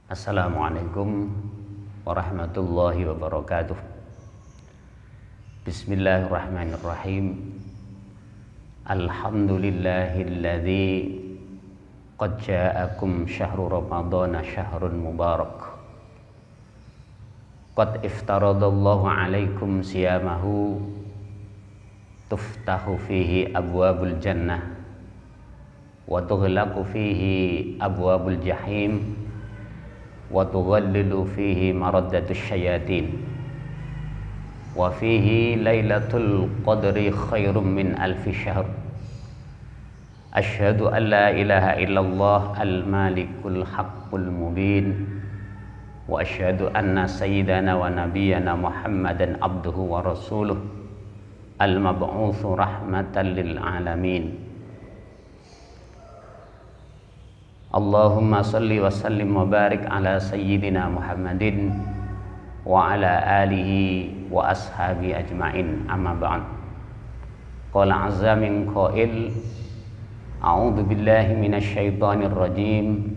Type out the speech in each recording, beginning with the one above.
Assalamualaikum warahmatullahi wabarakatuh. Bismillahirrahmanirrahim. Alhamdulillahilladzi qad ja'akum syahru ramadhana syahrun mubarak. Qad iftaradallahu alaikum siyamahu tuftahu fihi abwabul jannah wa tughlaqu fihi abwabul jahim wa tughallilu fihi maraddatus syayatin wa fihi lailatul qadri khairum min alfi syahr. Asyhadu an la ilaha illallah al-malikul haqqul mubin wa asyhadu anna sayyidana wa nabiyyana Muhammadan abduhu wa rasuluh al-mab'utsu rahmatan lil alamin. Allahumma salli wa sallim wa barik ala sayyidina Muhammadin wa ala alihi wa ashabi ajma'in, amma ba'd. Qala azza min qail, a'udzu billahi minasy syaithanir rajim,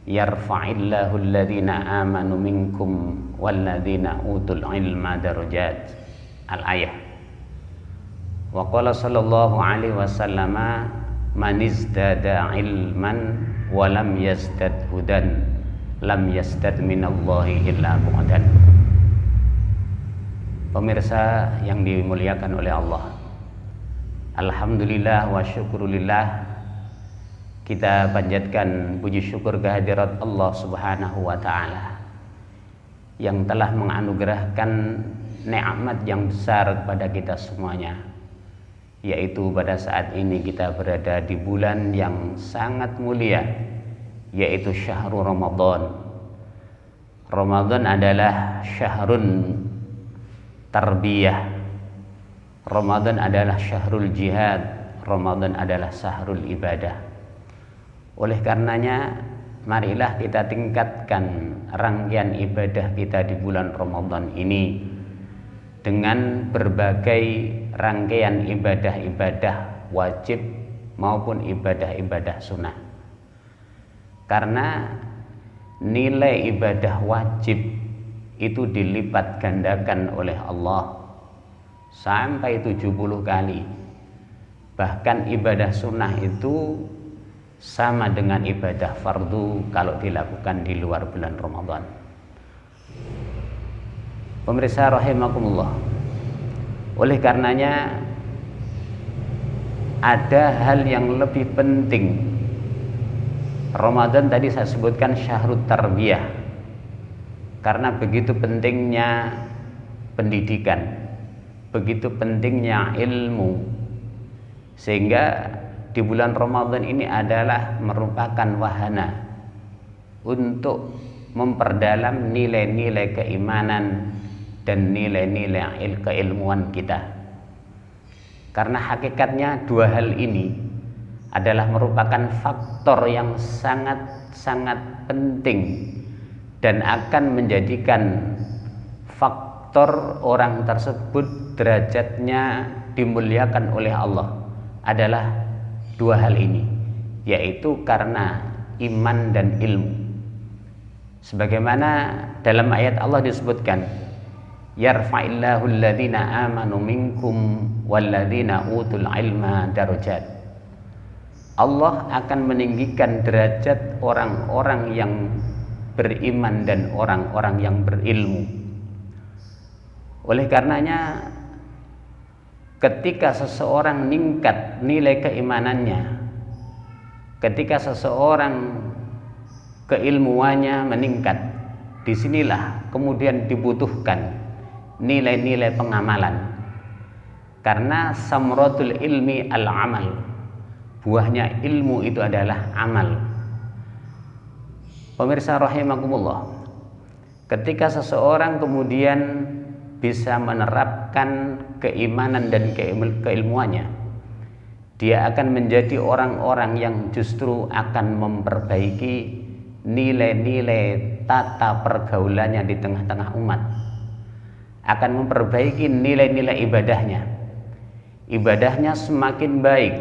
yarfa'illahu alladhina amanu minkum walladhina utul ilma darajat. Al-ayah. Wa qala sallallahu alaihi wasallama, man izdada ilman wa lam yazdad hudan lam yazdad minallahi illa bu'dan. Pemirsa yang dimuliakan oleh Allah, alhamdulillah wa syukurillah, kita panjatkan puji syukur kehadirat Allah subhanahu wa ta'ala yang telah menganugerahkan nikmat yang besar kepada kita semuanya, yaitu pada saat ini kita berada di bulan yang sangat mulia, yaitu syahrul Ramadan. Ramadan adalah syahrun tarbiyah, Ramadan adalah syahrul jihad, Ramadan adalah syahrul ibadah. Oleh karenanya, marilah kita tingkatkan rangkaian ibadah kita di bulan Ramadan ini dengan berbagai rangkaian ibadah-ibadah wajib maupun ibadah-ibadah sunnah. Karena nilai ibadah wajib itu dilipat gandakan oleh Allah sampai 70 kali. Bahkan ibadah sunnah itu sama dengan ibadah fardu kalau dilakukan di luar bulan Ramadan. Pemirsa rahimakumullah, oleh karenanya ada hal yang lebih penting. Ramadan tadi saya sebutkan syahrut tarbiyah karena begitu pentingnya pendidikan, begitu pentingnya ilmu, sehingga di bulan Ramadan ini adalah merupakan wahana untuk memperdalam nilai-nilai keimanan dan nilai-nilai keilmuan kita. Karena hakikatnya dua hal ini adalah merupakan faktor yang sangat-sangat penting dan akan menjadikan faktor orang tersebut derajatnya dimuliakan oleh Allah adalah dua hal ini, yaitu karena iman dan ilmu. Sebagaimana dalam ayat Allah disebutkan, yarfa'illahu alladhina amanu minkum walladhina utul ilma darajat. Allah akan meninggikan derajat orang-orang yang beriman dan orang-orang yang berilmu. Oleh karenanya, ketika seseorang meningkat nilai keimanannya, ketika seseorang keilmuannya meningkat, disinilah kemudian dibutuhkan nilai-nilai pengamalan. Karena samratul ilmi al-amal, buahnya ilmu itu adalah amal. Pemirsa rahimakumullah, ketika seseorang kemudian bisa menerapkan keimanan dan keilmuannya, dia akan menjadi orang-orang yang justru akan memperbaiki nilai-nilai tata pergaulannya di tengah-tengah umat, akan memperbaiki nilai-nilai ibadahnya semakin baik,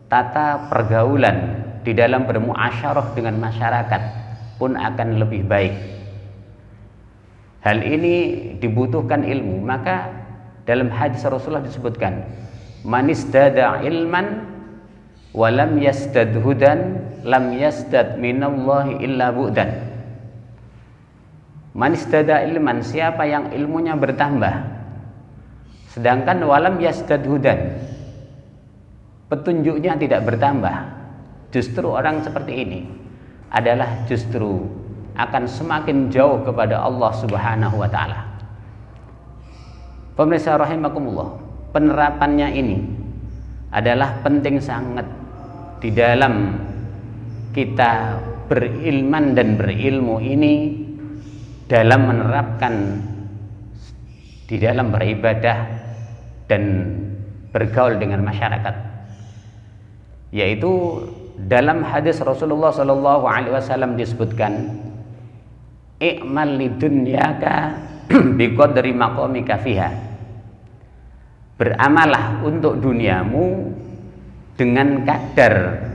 tata pergaulan di dalam bermuasyarah dengan masyarakat pun akan lebih baik. Hal ini dibutuhkan ilmu. Maka dalam hadis Rasulullah disebutkan, man istada ilman wa lam yastad hudan lam yastad minallahi illa bu'dan. Man istada ilman, siapa yang ilmunya bertambah sedangkan walam yastad hudan, petunjuknya tidak bertambah, justru orang seperti ini adalah justru akan semakin jauh kepada Allah Subhanahu wa taala. Pemirsa rahimakumullah, penerapannya ini adalah penting sangat di dalam kita berilman dan berilmu ini, dalam menerapkan di dalam beribadah dan bergaul dengan masyarakat. Yaitu dalam hadis Rasulullah sallallahu alaihi wasallam disebutkan, i'mal lidunyaka biqadri maqamika fiha. Beramalah untuk duniamu dengan kadar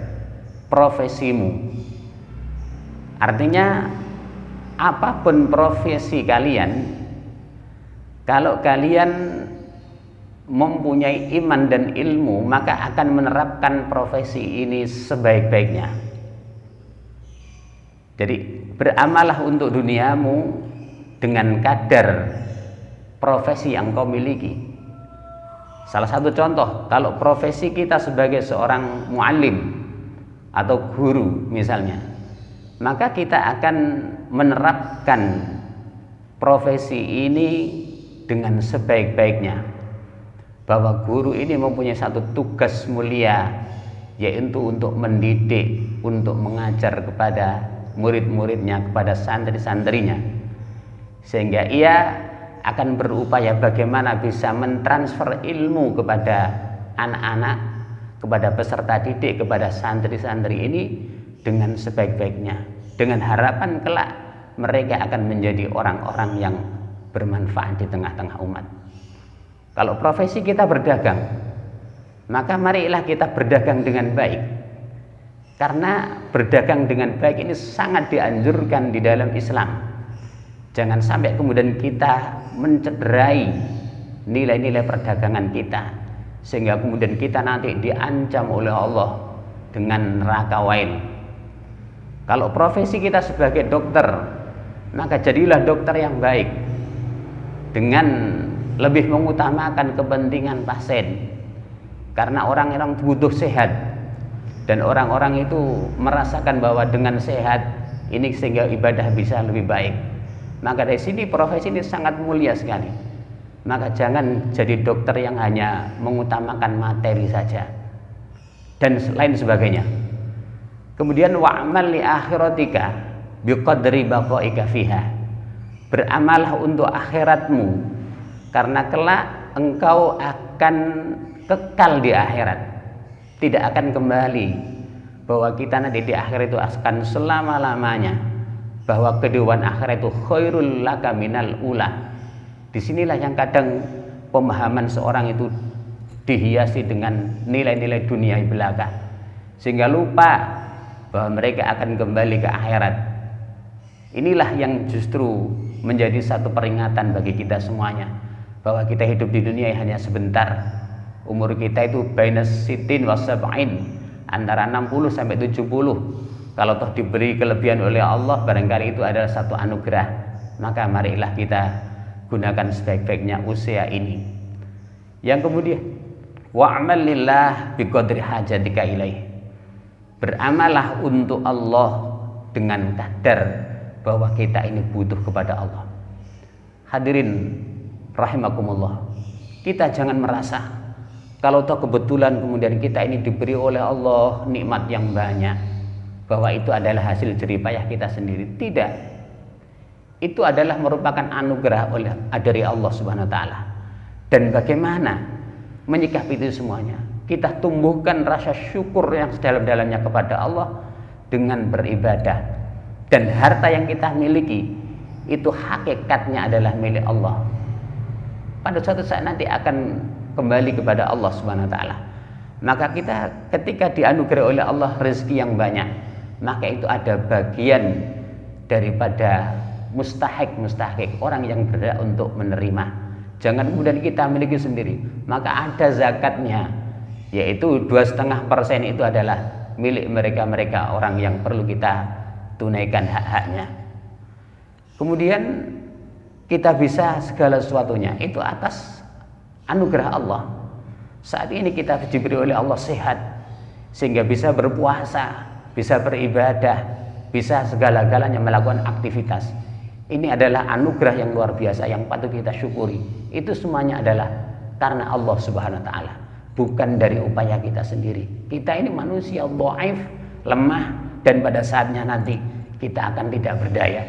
profesimu. Artinya apapun profesi kalian, kalau kalian mempunyai iman dan ilmu, maka akan menerapkan profesi ini sebaik-baiknya. Jadi beramalah untuk duniamu dengan kadar profesi yang kau miliki. Salah satu contoh, kalau profesi kita sebagai seorang muallim atau guru misalnya, maka kita akan menerapkan profesi ini dengan sebaik-baiknya. Bahwa guru ini mempunyai satu tugas mulia, yaitu untuk mendidik, untuk mengajar kepada murid-muridnya, kepada santri-santrinya, sehingga ia akan berupaya bagaimana bisa mentransfer ilmu kepada anak-anak, kepada peserta didik, kepada santri-santri ini dengan sebaik-baiknya, dengan harapan kelak mereka akan menjadi orang-orang yang bermanfaat di tengah-tengah umat. Kalau profesi kita berdagang, maka marilah kita berdagang dengan baik. Karena berdagang dengan baik ini sangat dianjurkan di dalam Islam. Jangan sampai kemudian kita mencederai nilai-nilai perdagangan kita, sehingga kemudian kita nanti diancam oleh Allah dengan neraka wail. Kalau profesi kita sebagai dokter, maka jadilah dokter yang baik dengan lebih mengutamakan kepentingan pasien, karena orang-orang butuh sehat dan orang-orang itu merasakan bahwa dengan sehat ini sehingga ibadah bisa lebih baik. Maka dari sini profesi ini sangat mulia sekali. Maka jangan jadi dokter yang hanya mengutamakan materi saja dan lain sebagainya. Kemudian wa'mal li akhiratika biqadri baqaika fiha. Beramalah untuk akhiratmu, karena kelak engkau akan kekal di akhirat, tidak akan kembali. Bahwa kita nanti di akhirat itu akan selama-lamanya, bahwa kehidupan akhirat itu khairul laka minal ula. Disinilah yang kadang pemahaman seorang itu dihiasi dengan nilai-nilai dunia belaka, sehingga lupa bahwa mereka akan kembali ke akhirat. Inilah yang justru menjadi satu peringatan bagi kita semuanya, bahwa kita hidup di dunia hanya sebentar. Umur kita itu baina sitin wa sab'in, antara 60 sampai 70. Kalau toh diberi kelebihan oleh Allah, barangkali itu adalah satu anugerah. Maka marilah kita gunakan sebaik-baiknya usia ini. Yang kemudian, wa'mal lillah biqadri hajatika ilaih. Beramalah untuk Allah dengan kadar bahwa kita ini butuh kepada Allah. Hadirin rahimakumullah, kita jangan merasa kalau toh kebetulan kemudian kita ini diberi oleh Allah nikmat yang banyak, bahwa itu adalah hasil jeripayah kita sendiri. Tidak, itu adalah merupakan anugerah dari Allah Subhanahu wa taala. Dan bagaimana menyikapi itu semuanya? Kita tumbuhkan rasa syukur yang sedalam-dalamnya kepada Allah dengan beribadah. Dan harta yang kita miliki itu hakikatnya adalah milik Allah. Pada suatu saat nanti akan kembali kepada Allah Subhanahu wa taala. Maka kita ketika dianugerahi oleh Allah rezeki yang banyak, maka itu ada bagian daripada mustahik orang yang berhak untuk menerima. Jangan kemudian kita miliki sendiri. Maka ada zakatnya, yaitu 2,5% itu adalah milik mereka orang yang perlu kita tunaikan hak-haknya. Kemudian kita bisa segala sesuatunya itu atas anugerah Allah. Saat ini kita diberi oleh Allah sehat, sehingga bisa berpuasa, bisa beribadah, bisa segala-galanya melakukan aktivitas. Ini adalah anugerah yang luar biasa yang patut kita syukuri. Itu semuanya adalah karena Allah Subhanahu wa taala, bukan dari upaya kita sendiri. Kita ini manusia dhaif, lemah, dan pada saatnya nanti kita akan tidak berdaya.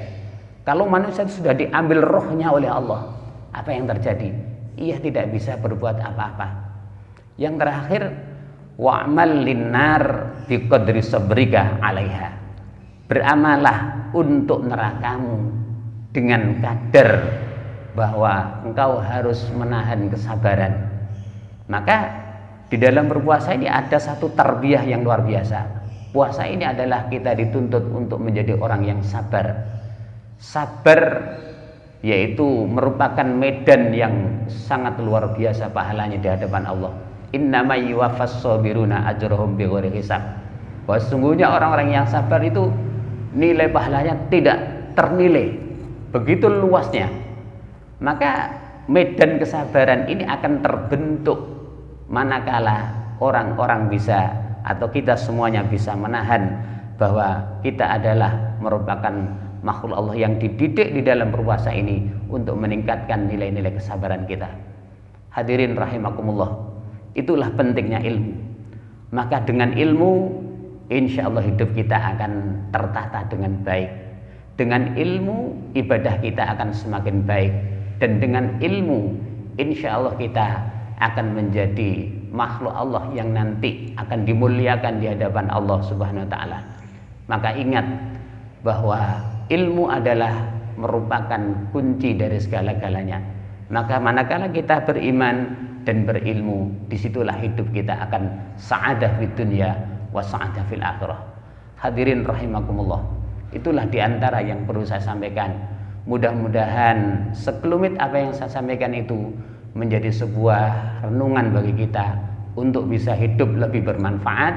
Kalau manusia sudah diambil rohnya oleh Allah, apa yang terjadi? Ia tidak bisa berbuat apa-apa. Yang terakhir, wa'mal linnar biqadri sabrika 'alaiha. Beramalah untuk nerakamu dengan kadar bahwa engkau harus menahan kesabaran. Maka di dalam berpuasa ini ada satu tarbiyah yang luar biasa. Puasa ini adalah kita dituntut untuk menjadi orang yang sabar. Sabar yaitu merupakan medan yang sangat luar biasa pahalanya di hadapan Allah. Innama yuwaffas sabiruna ajrahum bighairi hisab. Bahwa sesungguhnya orang-orang yang sabar itu nilai pahalanya tidak ternilai, begitu luasnya. Maka medan kesabaran ini akan terbentuk manakala orang-orang bisa, atau kita semuanya bisa menahan bahwa kita adalah merupakan makhluk Allah yang dididik di dalam berpuasa ini untuk meningkatkan nilai-nilai kesabaran kita. Hadirin rahimakumullah, itulah pentingnya ilmu. Maka dengan ilmu, insya Allah hidup kita akan tertata dengan baik. Dengan ilmu, ibadah kita akan semakin baik. Dan dengan ilmu, insya Allah kita akan menjadi makhluk Allah yang nanti akan dimuliakan di hadapan Allah Subhanahu wa taala. Maka ingat bahwa ilmu adalah merupakan kunci dari segala-galanya. Maka manakala kita beriman dan berilmu, disitulah hidup kita akan sa'adah fid dunya wa sa'adah fil akhirah. Hadirin rahimakumullah, itulah diantara yang perlu saya sampaikan. Mudah-mudahan sekelumit apa yang saya sampaikan itu menjadi sebuah renungan bagi kita untuk bisa hidup lebih bermanfaat,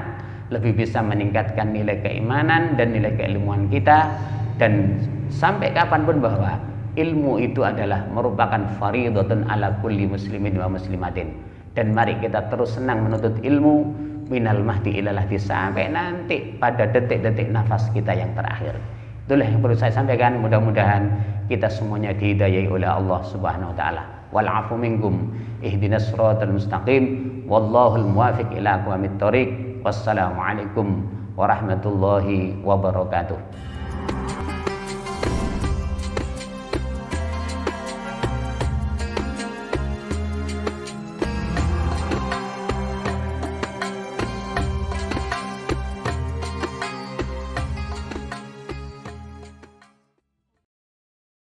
lebih bisa meningkatkan nilai keimanan dan nilai keilmuan kita. Dan sampai kapanpun bahwa ilmu itu adalah merupakan fardhatun ala kulli muslimin wa muslimatin. Dan mari kita terus senang menuntut ilmu minal mahdi ilal lahdi sampai nanti pada detik-detik nafas kita yang terakhir. Itulah yang perlu saya sampaikan. Mudah-mudahan kita semuanya dihidayai oleh Allah Subhanahu wa taala. Wal 'afu minkum ihdinas siratal mustaqim wallahul muwaffiq ila aqwamit thoriq. Wassalamualaikum warahmatullahi wabarakatuh.